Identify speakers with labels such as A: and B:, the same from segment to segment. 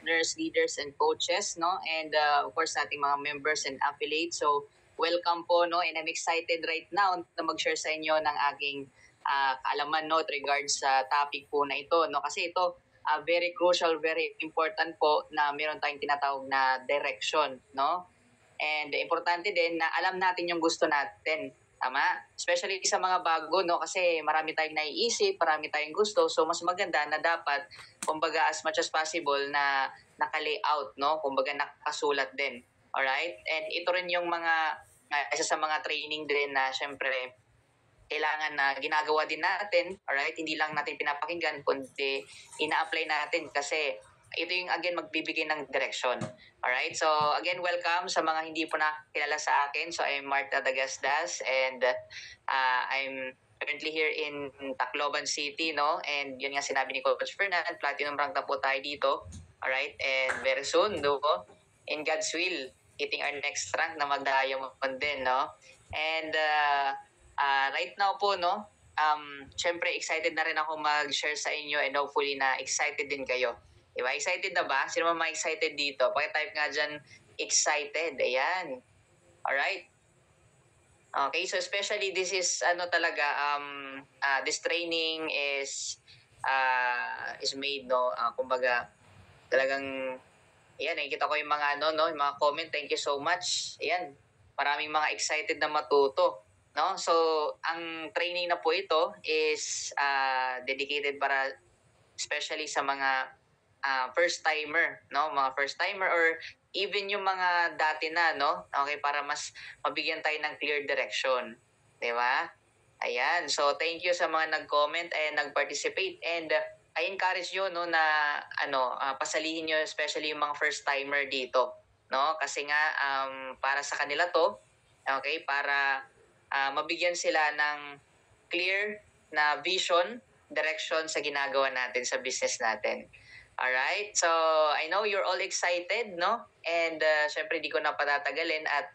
A: partners, leaders, and coaches, no? And of course, ating mga members and affiliates. So, welcome po, no? And I'm excited right now na mag-share sa inyo ng aking kaalaman, no? With regards sa topic po na ito, no? Kasi ito, very crucial, very important po na meron tayong tinatawag na direction, no? And importante din na alam natin yung gusto natin. Tama? Especially sa mga bago, no? Kasi marami tayong naiisip, marami tayong gusto. So, mas maganda na dapat, kumbaga, as much as possible na naka-layout, no? Kumbaga, nakasulat din. Alright? And ito rin yung mga, isa sa mga training din na, syempre, kailangan na ginagawa din natin, alright? Hindi lang natin pinapakinggan, kundi ina-apply natin kasi ito yung again magbibigay ng direction. Alright? So again, welcome sa mga hindi po nakilala sa akin. So I'm Marta Dagasdas and I'm currently here in Tacloban City, no? And yun nga sinabi ni Coach Fernand, platinum rank na po tayo dito. Alright? And very soon, no? In God's will, hitting our next rank na mag-diamond din, no? And right now po, no? Syempre excited na rin ako mag-share sa inyo and hopefully na excited din kayo. Diba? Excited na ba? Sino man ma-excited dito? Paki-type nga dyan, excited. Ayan. Alright. Okay, so especially this is, this training is made, no? Kumbaga, talagang, ayan, nakikita ko yung mga, yung mga comment. Thank you so much. Ayan. Maraming mga excited na matuto. No? So, ang training na po ito is dedicated para especially sa mga first timer, no? Mga first timer or even yung mga dati na, no? Okay, para mas mabigyan tayo ng clear direction. 'Di ba? Ayan. So, thank you sa mga nag-comment and nag-participate and I encourage you no na pasalihin niyo especially yung mga first timer dito, no? Kasi nga para sa kanila 'to, okay, para mabigyan sila ng clear na vision, direction sa ginagawa natin sa business natin. Alright, so I know you're all excited, no? And syempre di ko na patatagalin at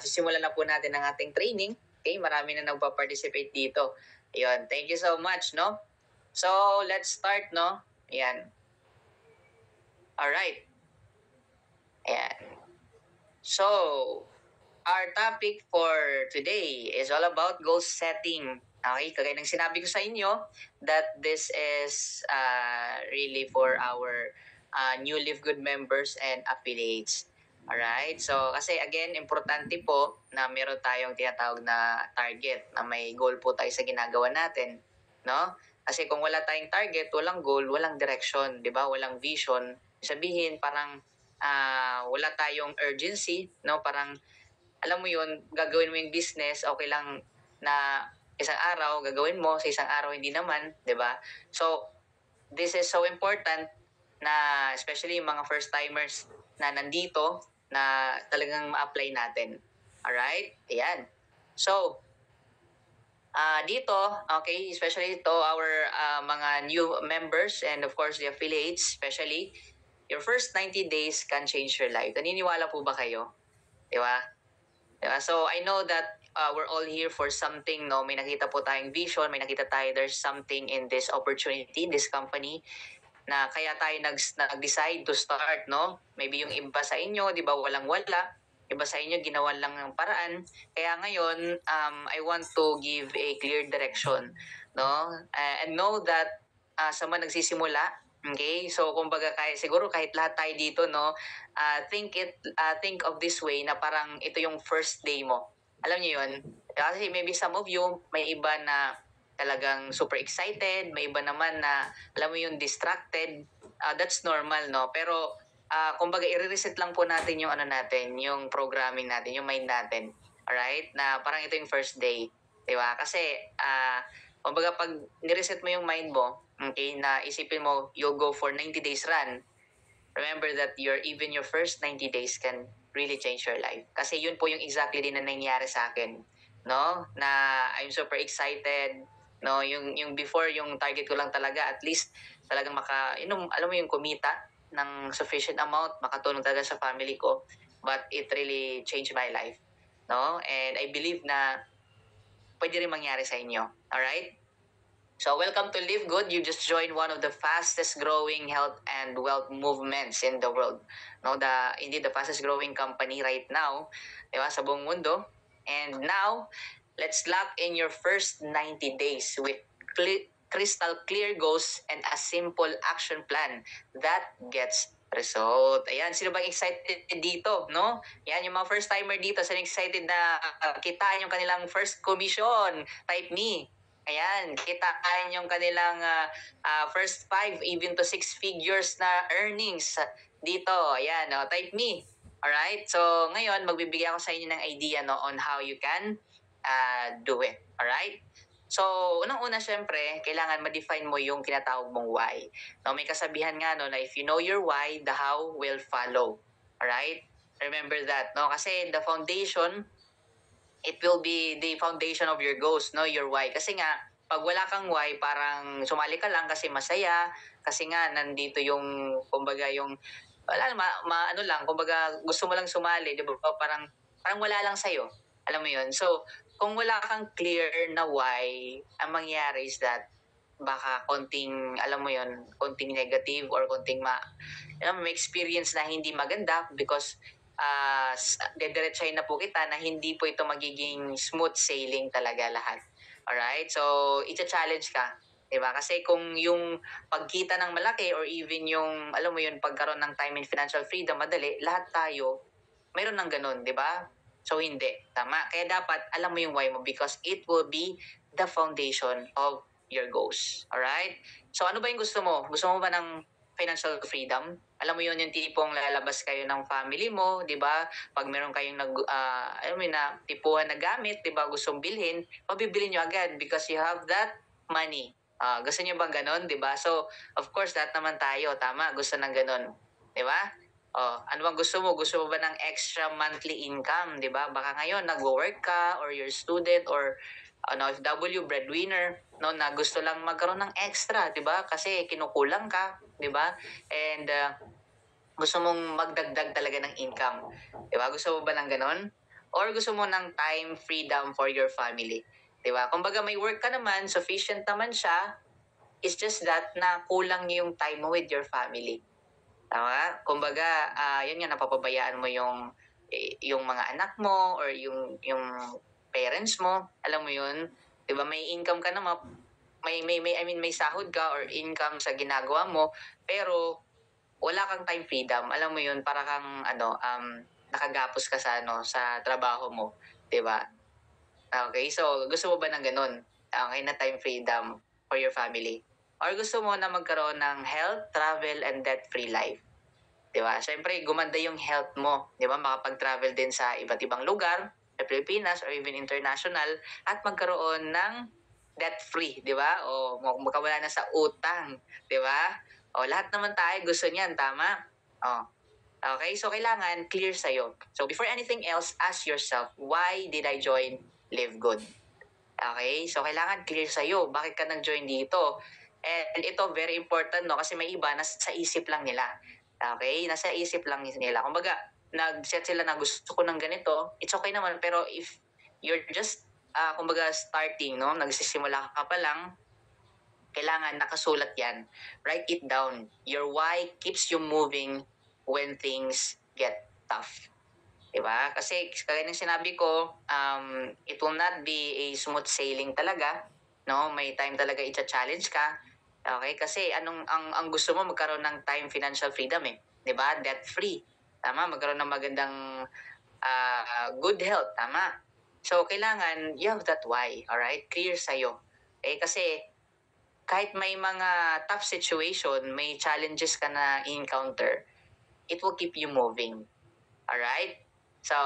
A: sisimulan na po natin ang ating training. Okay, marami na nagpa-participate dito. Ayun, thank you so much, no? So, let's start, no? Ayan. Alright. Ayan. So, our topic for today is all about goal setting. Okay, kagaya ng sinabi ko sa inyo that this is really for our New Live Good members and affiliates. Alright, so kasi again, importante po na meron tayong tinatawag na target, na may goal po tayo sa ginagawa natin. No? Kasi kung wala tayong target, walang goal, walang direction, di ba? Walang vision. Sabihin, parang wala tayong urgency, no? Parang alam mo yun, gagawin mo yung business, okay lang na isang araw gagawin mo, sa isang araw hindi naman, 'di ba? So, this is so important na especially yung mga first timers na nandito na talagang ma-apply natin. Alright? Ayan. So, dito, okay, especially to our mga new members and of course the affiliates, especially, your first 90 days can change your life. Naniniwala po ba kayo? Di ba? So I know that we're all here for something, no? May nakita po tayong vision, may nakita tayo there's something in this opportunity, in this company, na kaya tayo nag-decide to start, no? Maybe yung iba sa inyo, di ba, walang-wala. Iba sa inyo, ginawan lang ng paraan. Kaya ngayon, I want to give a clear direction, no? And know that sa mga nagsisimula, okay? So, kumbaga, siguro kahit lahat tayo dito, no? Think of this way na parang ito yung first day mo. Alam niyo yun? Kasi maybe some of you, may iba na talagang super excited, may iba naman na, alam mo yung distracted. That's normal, no? Pero, kumbaga, i-reset lang po natin yung yung programming natin, yung mind natin. Alright? Na parang ito yung first day. Diba? Kasi, kumbaga, pag nireset mo yung mind mo, okay, na isipin mo, you'll go for 90 days run, remember that even your first 90 days can really change your life. Kasi yun po yung exactly din na nangyari sa akin, no? Na I'm super excited, no? Yung before, yung target ko lang talaga, at least talagang alam mo yung kumita ng sufficient amount, makatulong talaga sa family ko. But it really changed my life, no? And I believe na pwede rin mangyari sa inyo. Alright? So welcome to Live Good. You just joined one of the fastest growing health and wealth movements in the world. No, indeed the fastest growing company right now, 'di ba, sa buong mundo. And now, let's lock in your first 90 days with crystal clear goals and a simple action plan that gets result. Ayan, sino bang excited dito, no? Yan, yung mga first timer dito, sino excited na kitain yung kanilang first commission? Type me. Ayan, kitaan yung kanilang first 5 even to 6 figures na earnings dito. Ayan, type me. Alright? So, ngayon, magbibigay ako sa inyo ng idea on how you can do it. Alright? So, unang-una syempre, kailangan ma-define mo yung tinatawag mong why. No, may kasabihan nga na if you know your why, the how will follow. Alright? Remember that, no? Kasi the foundation, it will be the foundation of your goals, no? Your why. Kasi nga, pag wala kang why, parang sumali ka lang kasi masaya, kasi nga nandito yung, kumbaga yung, wala, ano lang, kumbaga gusto mo lang sumali, di ba? Parang wala lang sa'yo. Alam mo yun? So, kung wala kang clear na why, ang mangyayari is that, baka konting, alam mo yun, konting negative or konting may experience na hindi maganda because dediretsahin na po kita na hindi po ito magiging smooth sailing talaga lahat. Alright? So, i-challenge ka. Diba? Kasi kung yung pagkita ng malaki or even yung, alam mo yun, pagkaroon ng time and financial freedom, madali, lahat tayo, mayroon ng ganun, di ba? So, hindi. Tama. Kaya dapat, alam mo yung why mo because it will be the foundation of your goals. Alright? So, ano ba yung gusto mo? Gusto mo ba ng financial freedom? Alam mo yun, yung tipong lalabas kayo ng family mo, di ba? Pag meron kayong alam mo yun, na tipuhan na gamit, di ba, gustong bilhin, mabibili nyo agad because you have that money. Gusto nyo bang ganon, di ba? So, of course, lahat naman tayo, tama, gusto ng ganon. Di ba? Ano bang gusto mo? Gusto mo ba ng extra monthly income, di ba? Baka ngayon, nag-work ka or you're student or OFW, breadwinner, no, na gusto lang magkaroon ng extra, di ba? Kasi kinukulang ka, di ba? And gusto mong magdagdag talaga ng income. Di ba? Gusto mo ba ng ganon? Or gusto mo ng time freedom for your family? Di ba? Kumbaga may work ka naman, sufficient naman siya, it's just that na kulang yung time mo with your family. Tama? Kumbaga, yun nga, napapabayaan mo yung mga anak mo or yung parents mo. Alam mo yun? Di ba? May income ka naman, may sahod ka or income sa ginagawa mo, pero wala kang time freedom. Alam mo yun, para kang nakagapos ka sa trabaho mo, 'di ba? Okay, so gusto mo ba ng ganun? Okay, na time freedom for your family? Or gusto mo na magkaroon ng health, travel, and debt-free life? 'Di ba? Siyempre, gumanda yung health mo, 'di ba? Makapag-travel din sa iba't ibang lugar, sa Pilipinas or even international, at magkaroon ng debt-free, 'di ba? O makawala na sa utang, 'di ba? O lahat naman tayo gusto niyan, tama? O, okay, so kailangan clear sa'yo. So before anything else, ask yourself, why did I join Live Good? Okay, so kailangan clear sa'yo. Bakit ka nag-join dito? And ito, very important, no? Kasi may iba, nasa isip lang nila. Okay, nasa isip lang nila. Kumbaga, nag-set sila na gusto ko ng ganito, it's okay naman. Pero if you're just, kumbaga, starting, no? Nagsisimula ka pa lang, kailangan nakasulat yan. Write it down. Your why keeps you moving when things get tough. Diba? Kasi kagaya ng sinabi ko, it will not be a smooth sailing talaga. No? May time talaga i-challenge ka. Okay? Kasi ang gusto mo magkaroon ng time financial freedom eh. Diba? Debt free. Tama? Magkaroon ng magandang good health. Tama? So, kailangan you have that why. Alright? Clear sa'yo. Eh, kasi kahit may mga tough situation, may challenges ka na encounter, it will keep you moving. Alright? So,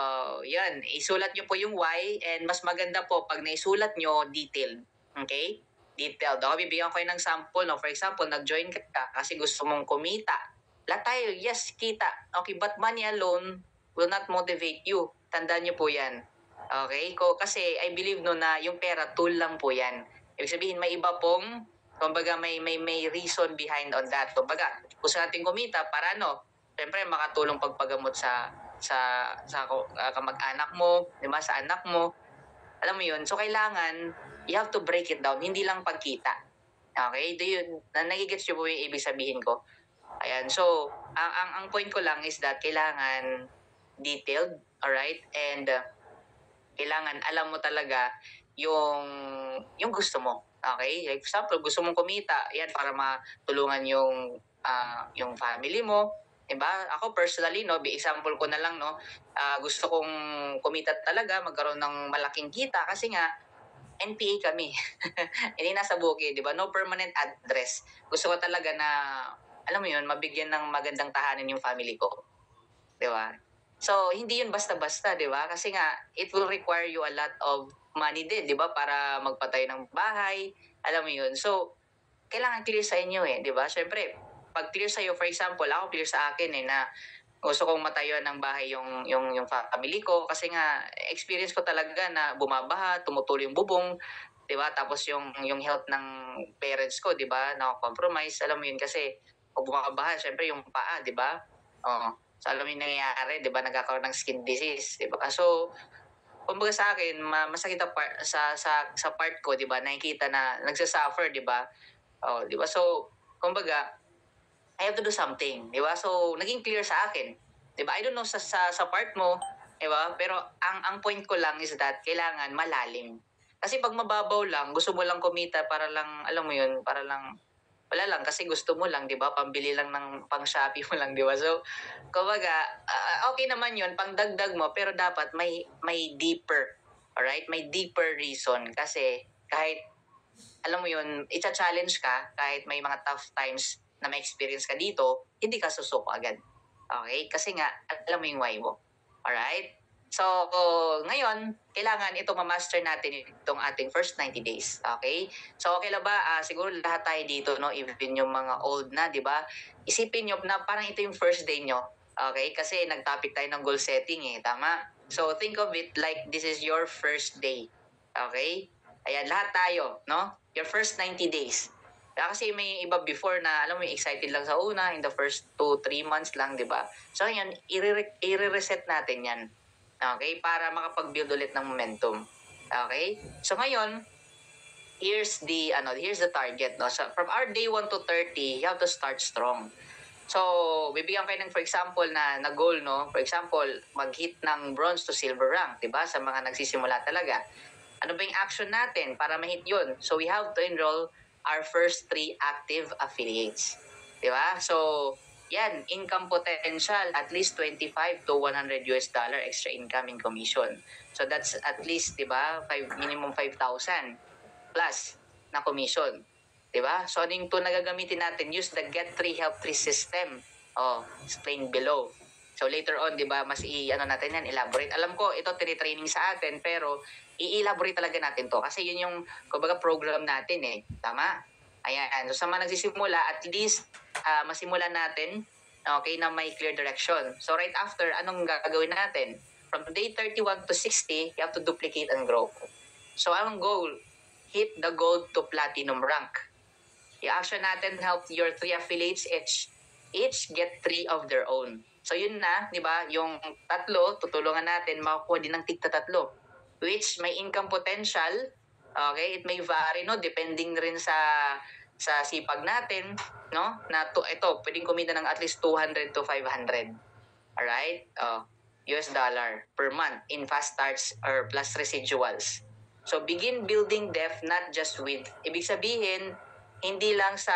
A: yun. Isulat nyo po yung why and mas maganda po pag naisulat nyo, detailed. Okay? Detailed. Ako, bibigyan ko kayo ng sample. No? For example, nag-join ka kasi gusto mong kumita. Lahat tayo, yes, kita. Okay, but money alone will not motivate you. Tandaan nyo po yan. Okay? Kasi I believe na yung pera, tool lang po yan. Ibig sabihin, may iba pong, kumbaga may reason behind on that. Kumbaga, gusto natin kumita para siyempre makatulong pagpagamot sa kamag-anak mo, 'di ba, sa anak mo. Alam mo 'yun. So kailangan you have to break it down, hindi lang pagkita. Okay? Nagigets niyo po yung ibig sabihin ko? Ayan. So, ang point ko lang is that kailangan detailed, alright? And kailangan alam mo talaga yung gusto mo. Okay? Like for example, gusto mong kumita, yan para matulungan yung family mo, 'di ba? Ako personally, no, example ko na lang, no, gusto kong kumita talaga, magkaroon ng malaking kita kasi nga NPA kami. Hindi nasa bukid, 'di ba? No permanent address. Gusto ko talaga na alam mo 'yun, mabigyan ng magandang tahanan yung family ko, 'di ba? So, hindi 'yun basta-basta, 'di ba? Kasi nga it will require you a lot of money din, 'di ba, para magpatayo ng bahay, alam mo 'yun. So, kailangan clear sa inyo eh, 'di ba? Syempre, pag clear sa iyo, for example, ako clear sa akin eh na gusto kong matayuan ng bahay yung family ko kasi nga experience ko talaga na bumabaha, tumutulo yung bubong, 'di ba? Tapos yung health ng parents ko, 'di ba? Na-compromise, alam mo yun kasi pag bumabaha, syempre yung paa, 'di ba? Oo. So alam mo yung nangyayari, 'di ba? Nagkakaroon ng skin disease, 'di ba? So kumbaga sa akin, masakit ang sa part ko, 'di ba? Nakikita na nagsasuffer, 'di ba? Oh, 'di ba? So kumbaga I have to do something, 'di ba? So, naging clear sa akin, 'di ba? I don't know sa part mo, 'di ba? Pero ang point ko lang is that kailangan malalim. Kasi pag mababaw lang, gusto mo lang kumita para lang, alam mo 'yun, para lang wala lang kasi gusto mo lang, 'di ba? Pambili lang ng pang-Shopee mo lang, 'di ba? So, kumbaga, okay naman 'yun, pangdagdag mo, pero dapat may deeper, alright? May deeper reason kasi kahit alam mo yun, itcha-challenge ka kahit may mga tough times na may experience ka dito, hindi ka susuko agad. Okay? Kasi nga, alam mo yung why mo. Alright? So, ngayon, kailangan ito ma-master natin itong ating first 90 days. Okay? So, okay lang ba? Siguro lahat tayo dito, no? Even yung mga old na, di ba? Isipin nyo na parang ito yung first day nyo. Okay? Kasi nag-topic tayo ng goal setting eh. Tama? So, think of it like this is your first day. Okay? Ayan, lahat tayo, no? Your first 90 days. Kasi may iba before na, alam mo, excited lang sa una, in the first 2-3 months lang, di ba? So, yan, i-reset natin yan. Okay? Para makapag-build ulit ng momentum. Okay? So, ngayon, here's the target, no? So, from our day 1 to 30, you have to start strong. So, bibigyan kayo ng, for example, na goal, no? For example, mag-hit ng bronze to silver rank, di ba? Sa mga nagsisimula talaga. Ano ba yung action natin para ma-hit yun? So, we have to enroll our first 3 active affiliates. Di ba? So, yan, income potential, at least 25 to 100 US dollar extra income in commission. So, that's at least, di ba, minimum 5,000 plus na commission. Diba? So, ano yung tool na gagamitin natin? Use the Get 3 Help 3 system. Explained below. So, later on, di ba, mas natin yan, elaborate. Alam ko, ito tinitraining sa atin, pero i-elaborate talaga natin to. Kasi yun yung, kumbaga, program natin eh. Tama? Ayan. So, sa mga nagsisimula, at least, masimulan natin, okay, na may clear direction. So, right after, anong gagawin natin? From day 31 to 60, you have to duplicate and grow. So, ang goal, hit the gold to platinum rank. I-action natin help your 3 affiliates each get 3 of their own. So yun na, di ba? Yung tatlo, tutulungan natin makakuha din ng tigta-tatlo. Which may income potential, okay? It may vary, no? Depending rin sa sipag natin, no? Ito, pwedeng kumita ng at least 200 to 500. Alright? US dollar per month in fast starts or plus residuals. So begin building depth not just with, ibig sabihin, hindi lang sa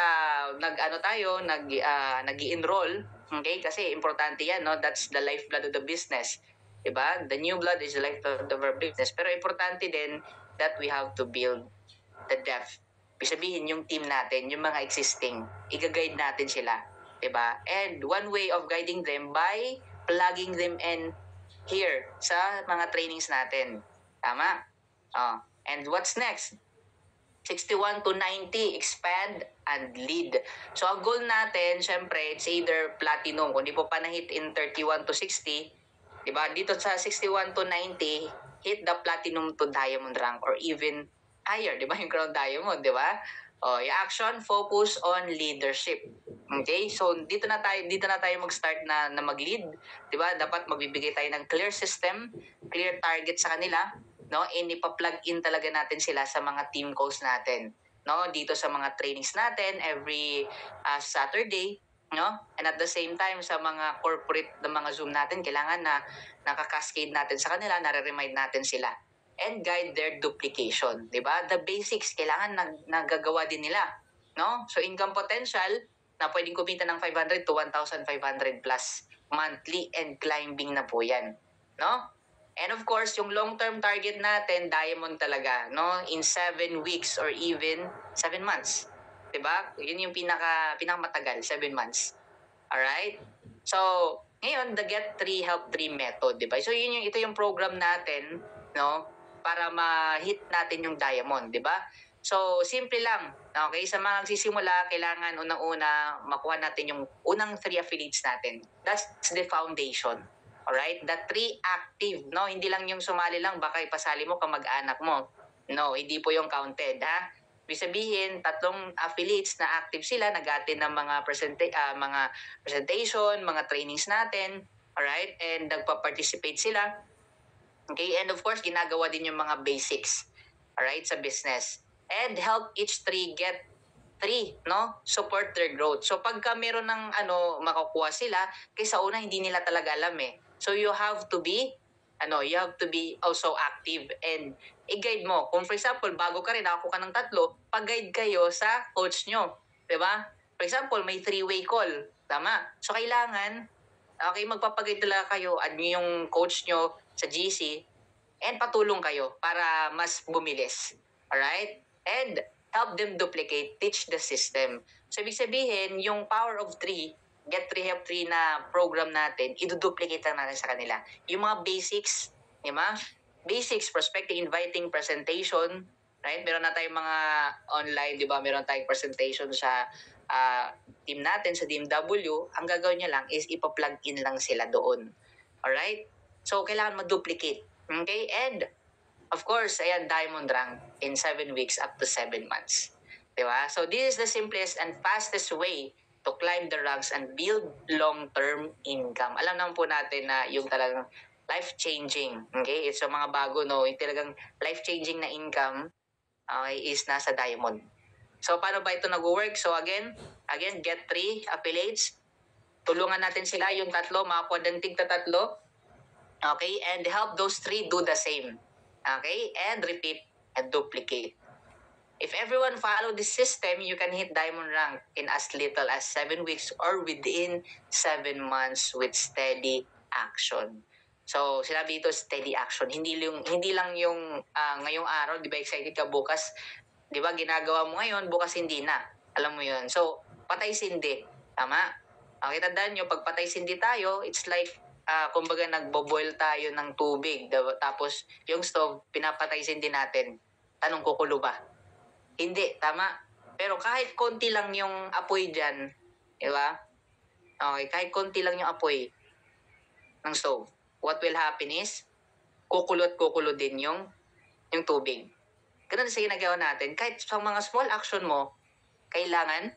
A: nag-i-enroll, okay? Kasi importante yan, no? That's the lifeblood of the business. Diba? The new blood is the lifeblood of our business. Pero importante din that we have to build the depth. Ibig sabihin, yung team natin, yung mga existing, i-guide natin sila. Diba? And one way of guiding them by plugging them in here sa mga trainings natin. Tama? And what's next? 61 to 90, expand and lead. So, ang goal natin, syempre, it's either platinum. Kung di po pa na-hit in 31 to 60, di ba? Dito sa 61 to 90, hit the platinum to diamond rank or even higher, di ba? Yung crown diamond, di ba? Yung action, focus on leadership. Okay? So, dito na tayo mag-start na mag-lead, di ba? Dapat magbibigay tayo ng clear system, clear target sa kanila, no? And ipa-plug in talaga natin sila sa mga team goals natin. no, dito sa mga trainings natin every Saturday, no? And at the same time sa mga corporate na mga Zoom natin, kailangan na nakaka-cascade natin sa kanila, nare-remind natin sila and guide their duplication, 'di ba? The basics kailangan nagagawa din nila, no? So income potential na pwedeng kumita ng 500 to 1,500 plus monthly and climbing na po 'yan, no? And of course, yung long-term target natin, diamond talaga, no? In 7 weeks or even 7 months. 'Di ba? Yun yung pinakamatagal, 7 months. Alright? So, ngayon, the Get 3 Help 3 method, 'di ba? So, ito yung program natin, no? Para ma-hit natin yung diamond, 'di ba? So, simple lang. Okay, sa mga nagsisimula, kailangan unang-una makuha natin yung unang 3 affiliates natin. That's the foundation. Alright? The 3 active, no? Hindi lang yung sumali lang, baka ipasali mo kamag-anak mo. No, hindi po yung counted, ha? Ibig sabihin, 3 affiliates na active sila, nag-attend ng mga presentation, mga trainings natin, alright? And nagpa-participate sila. Okay, and of course, ginagawa din yung mga basics, alright, sa business. And help each 3 get 3, no? Support their growth. So pagka meron ng makukuha sila, kaysa una hindi nila talaga alam eh. So you have to be also active and i-guide mo. Kung for example, bago ka rin, nakakuha ka ng 3, pag-guide kayo sa coach nyo. 'Di ba? For example, may 3-way call. Tama? So kailangan, okay, magpapag-guide talaga kayo at yung coach nyo sa GC and patulong kayo para mas bumilis. Alright? And help them duplicate, teach the system. So, ibig sabihin, yung Power of 3, Get 3 Help 3 na program natin, iduduplicate lang natin sa kanila. Yung mga basics, di ba? Basics, prospecting, inviting, presentation, right? Meron na tayong mga online, di ba? Meron tayong presentation sa team natin, sa DMW. Ang gagawin niya lang is ipa-plug in lang sila doon. Alright? So, kailangan ma-duplicate. Okay? And of course, ayan, diamond rank in 7 weeks up to 7 months. Diba? So, this is the simplest and fastest way to climb the ranks and build long-term income. Alam naman po natin na yung talagang life-changing, okay? So, mga bago, no? Yung talagang life-changing na income, okay, is nasa diamond. So, paano ba ito nag-work? So, again, get 3 affiliates. Tulungan natin sila, yung 3, makakuha ng tig 3. Okay? And help those 3 do the same. Okay? And repeat and duplicate. If everyone follow this system, you can hit diamond rank in as little as 7 weeks or within 7 months with steady action. So, sinabi dito steady action. Hindi lang yung ngayong araw, di ba excited ka bukas, di ba ginagawa mo ngayon, bukas hindi na. Alam mo yun. So, patay sindi. Tama? Okay, tandaan nyo, pag patay sindi tayo, it's like kumbaga nagbo-boil tayo ng tubig, tapos yung stove pinapatay sindi natin. Tanong, kukulo ba? Hindi, tama. Pero kahit konti lang yung apoy diyan, di ba? Okay, kahit konti lang yung apoy ng stove. What will happen is kukulo din yung tubig. Ganun sa ginagawa natin. Kahit sa mga small action mo, kailangan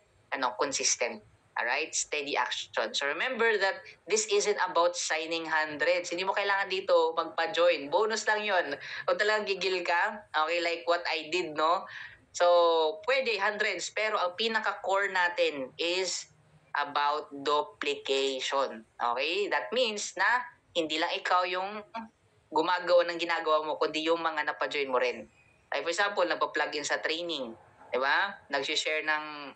A: consistent. Alright? Steady action. So remember that this isn't about signing hundreds. Hindi mo kailangan dito magpa-join. Bonus lang yon. Kung talagang gigil ka, okay, like what I did, no? So, pwede hundreds. Pero ang pinaka-core natin is about duplication. Okay? That means na hindi lang ikaw yung gumagawa ng ginagawa mo, kundi yung mga napa-join mo rin. Like for example, nagpa-plug in sa training. Diba? Nag-share ng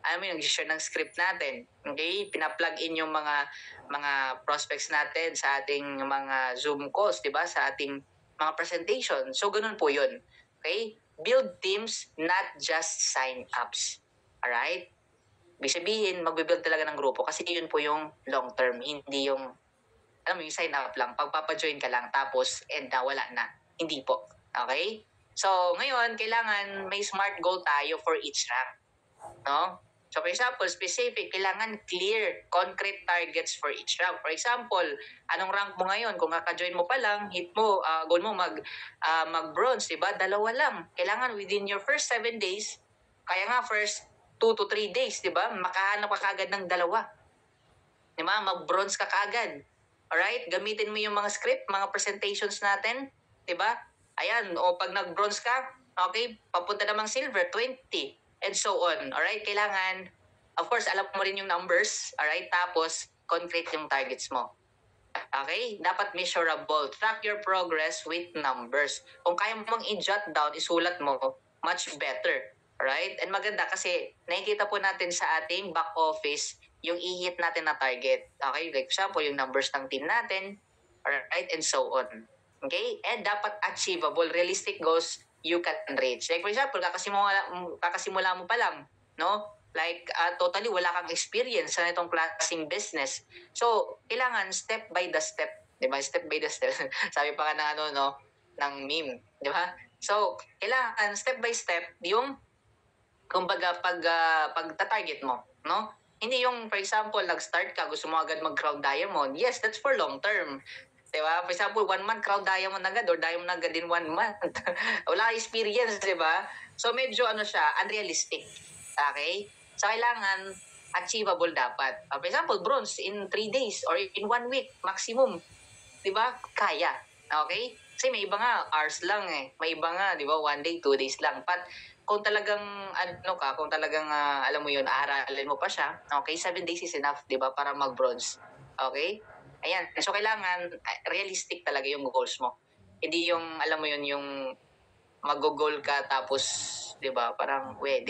A: nag-share ng script natin. Okay? Pina-plug in yung mga prospects natin sa ating mga Zoom calls, diba? Sa ating mga presentation. So ganun po 'yun. Okay? Build teams, not just sign-ups. Alright? Ibig sabihin, magbe-build talaga ng grupo kasi yun po yung long term, hindi yung yung sign up lang, pagpapajoin ka lang tapos wala na. Hindi po. Okay? So, ngayon, kailangan may SMART goal tayo for each rank. No? So, for example, specific, kailangan clear, concrete targets for each rank. For example, anong rank mo ngayon? Kung kaka-join mo pa lang, hit mo, goal mo mag-bronze, diba? 2 lang. Kailangan within your first 7 days, kaya nga first 2 to 3 days, diba? Makahanap ka kagad ng 2. Diba? Mag-bronze ka kagad. Alright? Gamitin mo yung mga script, mga presentations natin. Diba? Ayan, o pag nag-bronze ka, Okay? Papunta namang silver, 20. And so on. Alright? Kailangan, of course, alam mo rin yung numbers. Alright? Tapos, concrete yung targets mo. Okay? Dapat measurable. Track your progress with numbers. Kung kaya mong i-jot down, isulat mo, much better. Alright? And maganda kasi nakikita po natin sa ating back office yung i-hit natin na target. Okay? Like example, yung numbers ng team natin. Alright? And so on. Okay? And dapat achievable. Realistic goals you can reach. Like for example, kakasimula mo pa lang, no? Like, totally wala kang experience sa itong klaseng business. So, kailangan step by the step. Di ba? Step by the step. Sabi pa ka ng no? Ng meme. Di ba? So, kailangan step by step yung kumbaga pagta-target mo, no? Hindi yung for example, nag-start ka, gusto mo agad mag-crowd diamond. Yes, that's for long term. Diba? For example, 1 month crowd diamond agad or diamond agad in 1 month. Wala experience, diba? So medyo siya, unrealistic. Okay? So kailangan achievable dapat. For example, bronze in 3 days or in 1 week maximum. Diba? Kaya. Okay? Kasi may iba nga, hours lang eh. May iba nga, diba? 1 day, 2 days lang. But kung talagang kung talagang alam mo 'yun, aaralin mo pa siya. Okay, 7 days is enough, 'di ba, para mag-bronze. Okay? Ayan. So kailangan realistic talaga yung goals mo. Hindi yung alam mo 'yun, yung mag-goal ka tapos 'di ba, parang wed.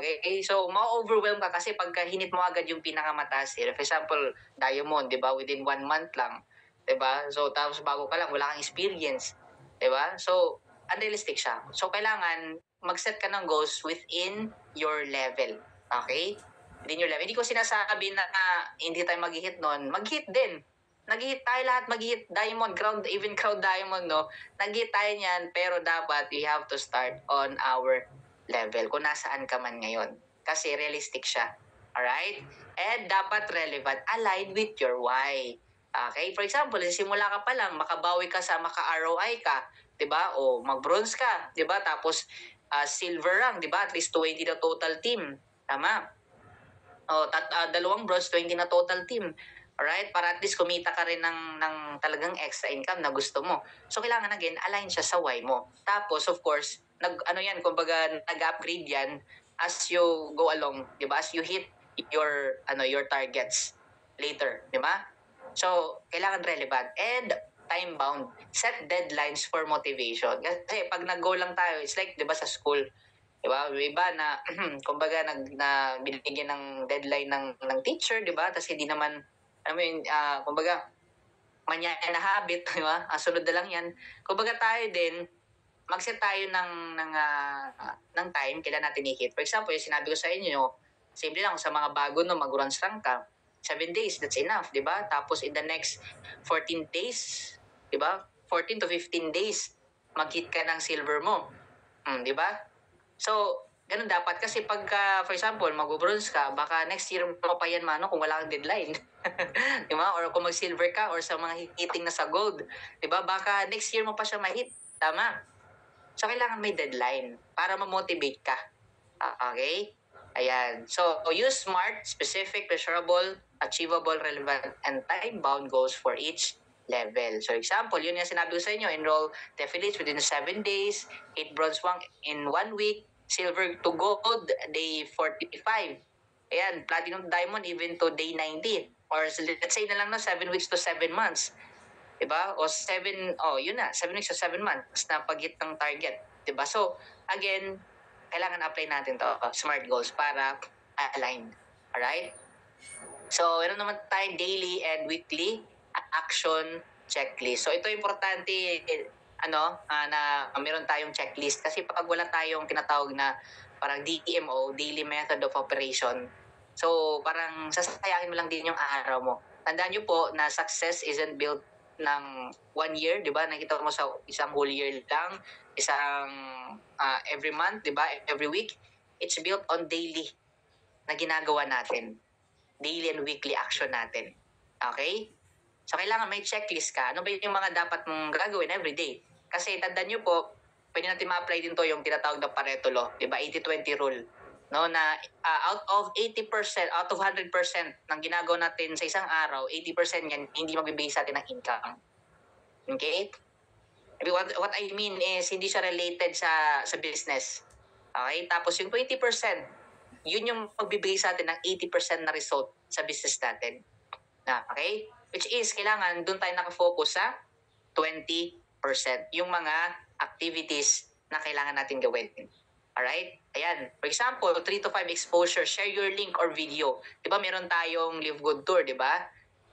A: Okay? So ma-overwhelm ka kasi pagka hinit mo agad yung pinakamataas. For example, diamond, 'di ba, within 1 month lang. 'Di ba? So tapos bago ka lang, wala kang experience. 'Di ba? So unrealistic siya. So kailangan mag-set ka ng goals within your level. Okay? Within your level. Hindi ko sinasabi na hindi tayo mag-hit nun. Mag-hit din. Nag-hit tayo lahat, mag-hit diamond, even crowd diamond, no? Nag-hit tayo niyan, pero dapat we have to start on our level kung nasaan ka man ngayon. Kasi realistic siya. Alright? And dapat relevant, aligned with your why. Okay? For example, simula ka pa lang, makabawi ka sa maka-ROI ka, 'di ba? O mag-bronze ka, 'di ba? Tapos silver rank, 'di ba? At least 20 na total team. Tama. O dalawang bronze, 20 na total team. Alright? Para at least kumita ka rin ng talagang extra income na gusto mo. So kailangan again, align siya sa why mo. Tapos of course, kumbaga nag-upgrade 'yan as you go along, 'di ba? As you hit your targets later, 'di ba? So, kailangan relevant and time-bound. Set deadlines for motivation. Kasi pag nag-go lang tayo, it's like, di ba, sa school, di ba? May iba na, kumbaga, binigyan ng deadline ng teacher, di ba? Tapos hindi naman, kumbaga, manya na habit, di ba? Sunod na lang yan. Kumbaga tayo din, mag-set tayo ng time, kailan natin i-hit. For example, yung sinabi ko sa inyo, simple lang, sa mga bago no, mag-runs lang ka, 7 days, that's enough, di ba? Tapos in the next 14 days, di ba? 14 to 15 days, mag-hit ka ng silver mo. Di ba? So, ganun dapat. Kasi pagka, for example, mag-bronze ka, baka next year mo pa yan kung wala kang deadline. Di ba? Or kung mag-silver ka or sa mga hitting na sa gold, di ba? Baka next year mo pa siya ma-hit. Tama? So, kailangan may deadline para ma-motivate ka. Okay? Ayan. So, use SMART, specific, measurable, achievable, relevant, and time-bound goals for each level. So, example, yun yung sinabi ko sa inyo, enroll the affiliates within 7 days, hit bronze 1 in 1 week, silver to gold, day 45. Ayan, platinum to diamond, even to day 90. Or let's say na lang 7 weeks to 7 months. Diba? O 7 weeks to 7 months na pag-hit ng target. Diba? So, again, kailangan apply natin to SMART goals para aligned. Alright? So, meron naman tayo daily and weekly action checklist. So, ito importante na meron tayong checklist kasi pag wala tayong tinatawag na parang DMO, Daily Method of Operation, so parang sasayangin mo lang din yung araw mo. Tandaan nyo po na success isn't built ng 1 year, di ba? Nakita mo sa isang whole year lang, isang every month, di ba? Every week. It's built on daily na ginagawa natin. Daily and weekly action natin. Okay? So, kailangan may checklist ka. Ano ba yung mga dapat mong gagawin every day? Kasi tandaan nyo po, pwede natin ma-apply din to yung tinatawag na Pareto Law, di ba? 80-20 rule. No, na out of 100% ng ginagawa natin sa isang araw, 80% yan hindi magbibigay sa atin ng income. Okay? What I mean is, hindi siya related sa business. Okay? Tapos yung 20%, yun yung magbibigay sa atin ng 80% na result sa business natin. Okay? Which is, kailangan doon tayo nakafocus sa 20%. Yung mga activities na kailangan natin gawin. Alright? Ayan. For example, 3 to 5 exposure, share your link or video. Diba meron tayong Live Good Tour, diba?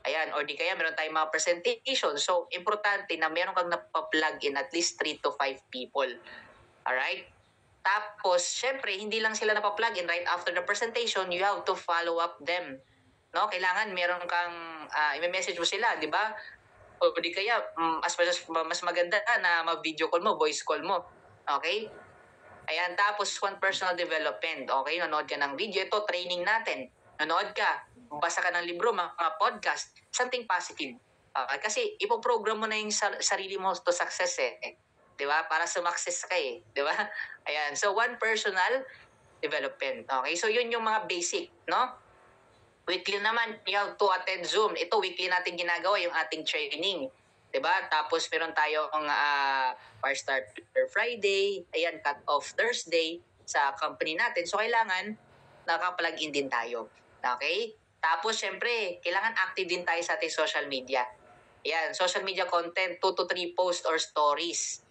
A: Ayan, or di kaya meron tayong mga presentation. So, importante na meron kang napaplug in at least 3 to 5 people. Alright? Tapos, syempre, hindi lang sila napaplug in right after the presentation, you have to follow up them. No? Kailangan meron kang, i-message mo sila, di ba? O di kaya, mas maganda na ma-video call mo, voice call mo. Okay? Ayan, tapos one personal development. Okay, nanood ka ng video. Ito, training natin. Nanood ka, basa ka ng libro, mga podcast, something positive. Kasi ipoprogram mo na yung sarili mo to success eh. Di ba? Para sumakses ka eh. Di ba? Ayan, so one personal development. Okay, so yun yung mga basic, no? Weekly naman, you have to attend Zoom. Ito, weekly natin ginagawa yung ating training. Diba? Tapos meron tayong Fire Starter Friday, ayan, Cut Off Thursday sa company natin. So, kailangan naka-plug in din tayo. Okay? Tapos, syempre, kailangan active din tayo sa ating social media. Ayan, social media content, 2 to 3 posts or stories.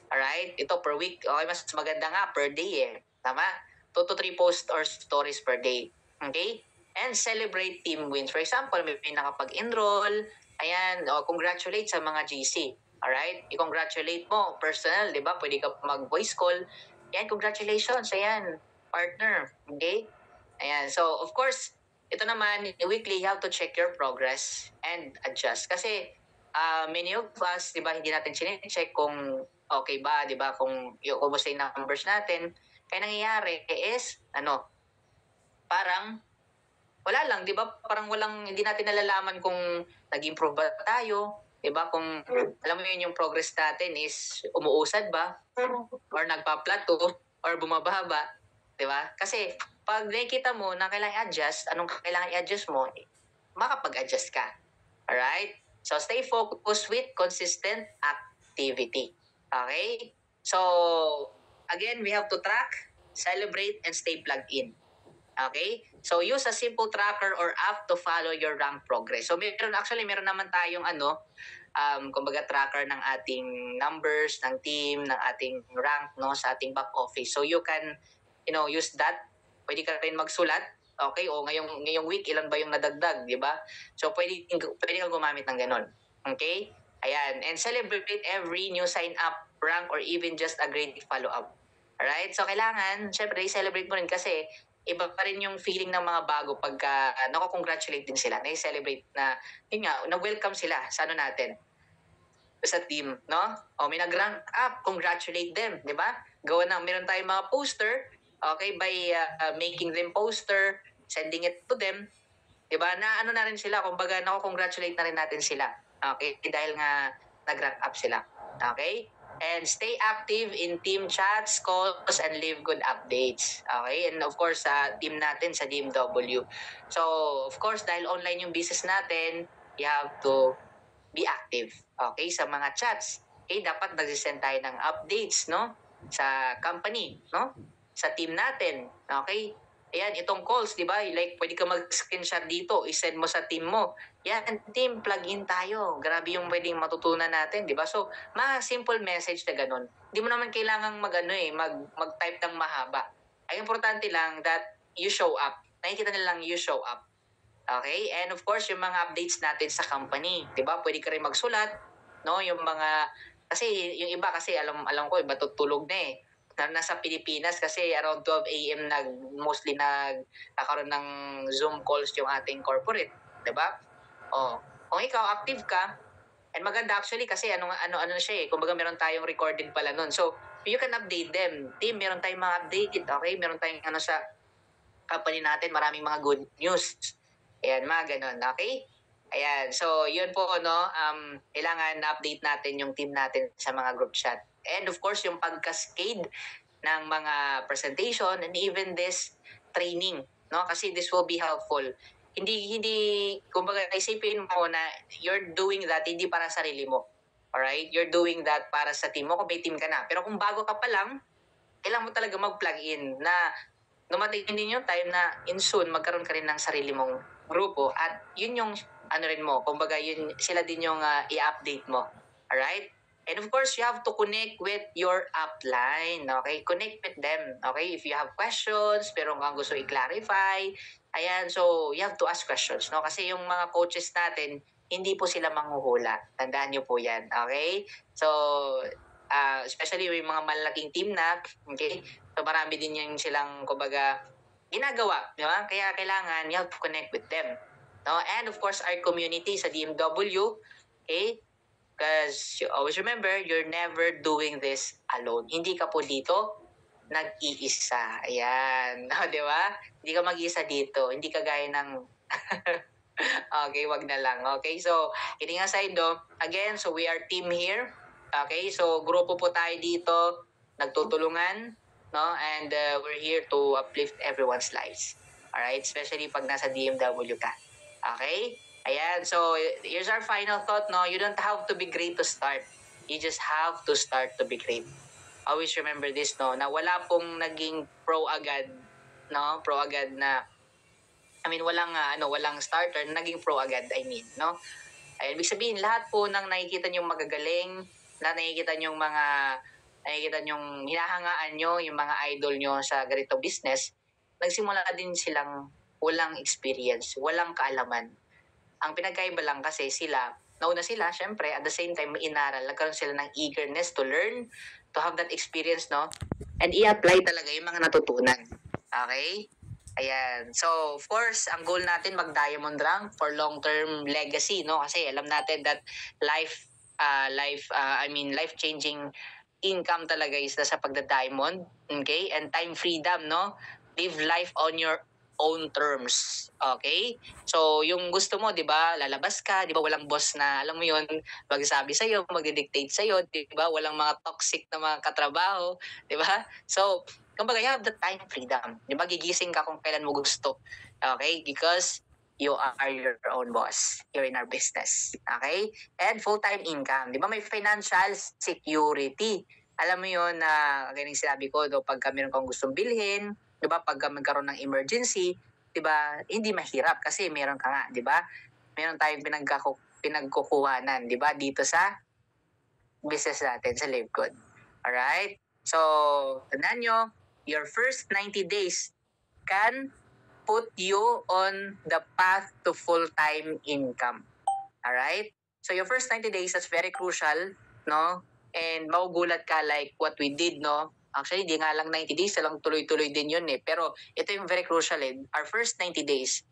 A: Alright? Ito per week. Okay, mas maganda nga per day eh. Tama? 2 to 3 posts or stories per day. Okay? And celebrate team wins. For example, may nakapag-enroll. Ayan, congratulate sa mga GC. Alright? I-congratulate mo. Personal, di ba? Pwede ka mag-voice call. Ayan, congratulations. Ayan, partner. Okay? Ayan, so of course, ito naman, weekly, you have to check your progress and adjust. Kasi many of us, di ba, hindi natin check kung okay ba, di ba, kung kumusta yung numbers natin. Kaya nangyayari is, parang wala lang, di ba? Parang hindi natin nalalaman kung nag-improve ba tayo, di ba? Kung alam mo yun yung progress natin is umuusad ba? Or nagpa-plateau? Or bumababa? Di ba? Kasi pag nakikita mo na kailangan i-adjust, anong kailangan i-adjust mo, makapag-adjust ka. Alright? So, stay focused with consistent activity. Okay? So, again, we have to track, celebrate, and stay plugged in. Okay? So, use a simple tracker or app to follow your rank progress. So, meron naman tayong kumbaga tracker ng ating numbers, ng team, ng ating rank, no, sa ating back office. So, you can, use that. Pwede ka rin magsulat. Okay? O ngayong week, ilan ba yung nadagdag, di ba? So, pwede kang gumamit ng ganun. Okay? Ayan. And celebrate every new sign up, rank, or even just a great follow-up. Alright? So, kailangan, syempre, i-celebrate mo rin kasi iba pa rin yung feeling ng mga bago pagka nako-congratulate din sila, na-celebrate na, yun nga, na-welcome sila sa natin, sa team, no? O may nag-rank up, congratulate them, di ba? Meron tayong mga poster, okay, by making them poster, sending it to them, di ba? Na na rin sila, kumbaga, nako-congratulate na rin natin sila. Okay? Dahil nga nag-rank up sila. Okay? And stay active in team chats, calls, and leave good updates. Okay? And of course, sa team natin, sa DMW. So, of course, dahil online yung business natin, you have to be active. Okay? Sa mga chats. Okay? Dapat nagsisend tayo ng updates, no? Sa company, no? Sa team natin. Okay? Ayan, itong calls, di ba? Like, pwede ka mag-screenshot dito, isend mo sa team mo. Yan, team, plug in tayo. Grabe yung pwedeng matutunan natin, di ba? So, simple message na ganun. Hindi mo naman kailangang mag-type ng mahaba. Ang importante lang that you show up. Nakikita nilang you show up. Okay? And of course, yung mga updates natin sa company. Di ba? Pwede ka rin magsulat, no? Yung mga, kasi yung iba kasi, alam ko, iba tutulog na eh. Nasa Pilipinas kasi around 12 a.m. mostly nagkakaroon ng Zoom calls yung ating corporate, 'di ba? Kung ikaw active ka, and maganda actually kasi ano siya eh, kumbaga meron tayong recording pala noon. So, you can update them. Team, meron tayong mga update, okay? Meron tayong sa company natin, maraming mga good news. Ayan, mga ganun, okay? Ayan, so yun po, no, kailangan na-update natin yung team natin sa mga group chat. And of course, yung pag-cascade ng mga presentation and even this training, no? Kasi this will be helpful. Hindi kumbaga isipin mo na you're doing that hindi para sa sarili mo. Alright? You're doing that para sa team mo kung may team ka na. Pero kung bago ka pa lang, kailangan mo talaga mag-plug in na dumating din yung time na in soon magkaroon ka rin ng sarili mong grupo at yun yung ano rin mo, kumbaga yun sila din yung i-update mo. Alright? And of course, you have to connect with your upline. Okay? Connect with them. Okay? If you have questions, pero kang gusto i-clarify, ayan, so you have to ask questions. No? Kasi yung mga coaches natin, hindi po sila manghuhula. Tandaan nyo po yan. Okay? So, especially yung mga malaking team na, okay? So marami din yung silang, kumbaga, ginagawa. Di ba? Kaya kailangan you have to connect with them. No? And of course, our community sa DMW, okay? Because you always remember, you're never doing this alone. Hindi ka po dito nag-iisa. Ayan. Di ba? Hindi ka mag-iisa dito. Hindi ka gaya ng... okay, wag na lang. Okay, so, kidding aside, no? Again, so we are team here. Okay, so grupo po tayo dito. Nagtutulungan. No? And we're here to uplift everyone's lives. Alright? Especially pag nasa DMW ka. Okay? Ayan, so here's our final thought, no? You don't have to be great to start. You just have to start to be great. Always remember this, no? Na wala pong naging pro agad, no? Pro agad na, walang starter, naging pro agad, no? Ay, ibig sabihin, lahat po ng nakikita nyong magagaling, na nakikita nyong hinahangaan nyo, yung mga idol nyo sa ganito business, nagsimula din silang walang experience, walang kaalaman. Ang pinagkaiba lang kasi nauna sila, syempre, at the same time, may inaral, nagkaroon sila ng eagerness to learn, to have that experience, no? And i-apply talaga yung mga natutunan. Okay? Ayan. So, of course, ang goal natin mag-diamond rank for long-term legacy, no? Kasi alam natin that life-changing income talaga is sa pagda-diamond, okay? And time freedom, no? Live life on your own terms. Okay? So, yung gusto mo, 'di ba? Lalabas ka, 'di ba? Walang boss na, alam mo 'yon, magsasabi sa iyo, magdi-dictate sa iyo, 'di ba? Walang mga toxic na mga katrabaho, 'di ba? So, kumbaga, you have the time freedom. 'Di ba? Gigising ka kung kailan mo gusto. Okay? Because you are your own boss. You're in our business. Okay? And full-time income. 'Di ba? May financial security. Alam mo 'yon na ganyan sinabi ko, do pag meron kang gustong bilhin, 'di ba, pag magkaroon ng emergency, 'di ba, hindi mahirap kasi meron ka nga, 'di ba? Meron tayong pinagkukuhanan, 'di ba, dito sa business natin sa Live Good. All right? So, tandaan nyo, your first 90 days can put you on the path to full-time income. All right? So, your first 90 days, that's very crucial, no? And magugulat ka like what we did, no? Actually, hindi nga lang 90 days, lang tuloy-tuloy din yun eh. Pero ito yung very crucial eh. Our first 90 days,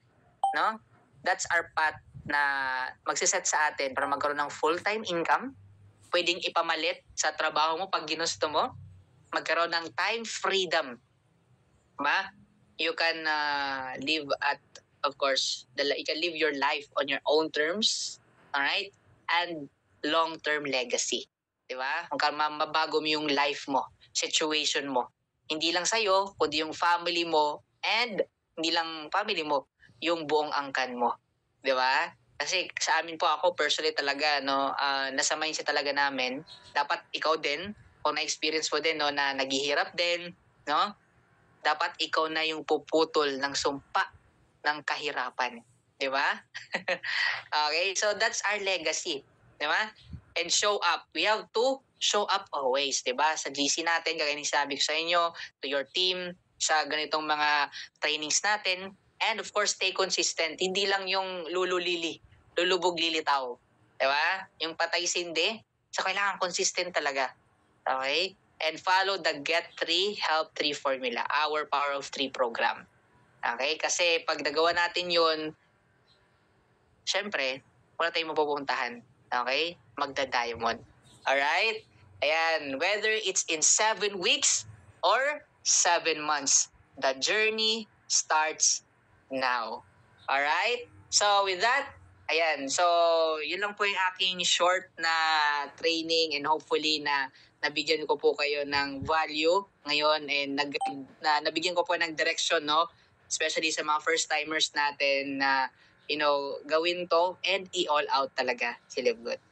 A: no? That's our path na magsiset sa atin para magkaroon ng full-time income. Pwedeng ipamalit sa trabaho mo pag ginusto mo. Magkaroon ng time freedom. Diba? You can live at, of course, you can live your life on your own terms. Alright? And long-term legacy. Diba? Kung mabago mo yung life mo, situation mo. Hindi lang sa'yo, kundi yung family mo, and hindi lang family mo, yung buong angkan mo. Di ba? Kasi sa amin po ako, personally talaga, no, nasa mindset talaga namin, dapat ikaw din, kung na-experience mo din, no, na naghihirap din, no, dapat ikaw na yung puputol ng sumpa ng kahirapan. Di ba? Okay, so that's our legacy. Di ba? And show up. We have to show up always, 'di ba? Sa GC natin, kagaya ng sabi ko sa inyo, to your team, sa ganitong mga trainings natin, and of course, stay consistent. Hindi lang yung lulubog lilitaw, 'di ba? Yung patay sindi, so kailangan consistent talaga. Okay? And follow the Get 3 Help 3 formula, our Power of 3 program. Okay? Kasi pag nagawa natin 'yun, syempre, wala tayong mapupuntahan. Okay? Magda-diamond. Alright? Ayan, whether it's in 7 weeks or 7 months, the journey starts now. Alright? So, with that, ayan, so, yun lang po yung aking short na training and hopefully na nabigyan ko po kayo ng value ngayon and nabigyan ko po ng direction, no? Especially sa mga first-timers natin na, gawin to and i-all out talaga si Live Good.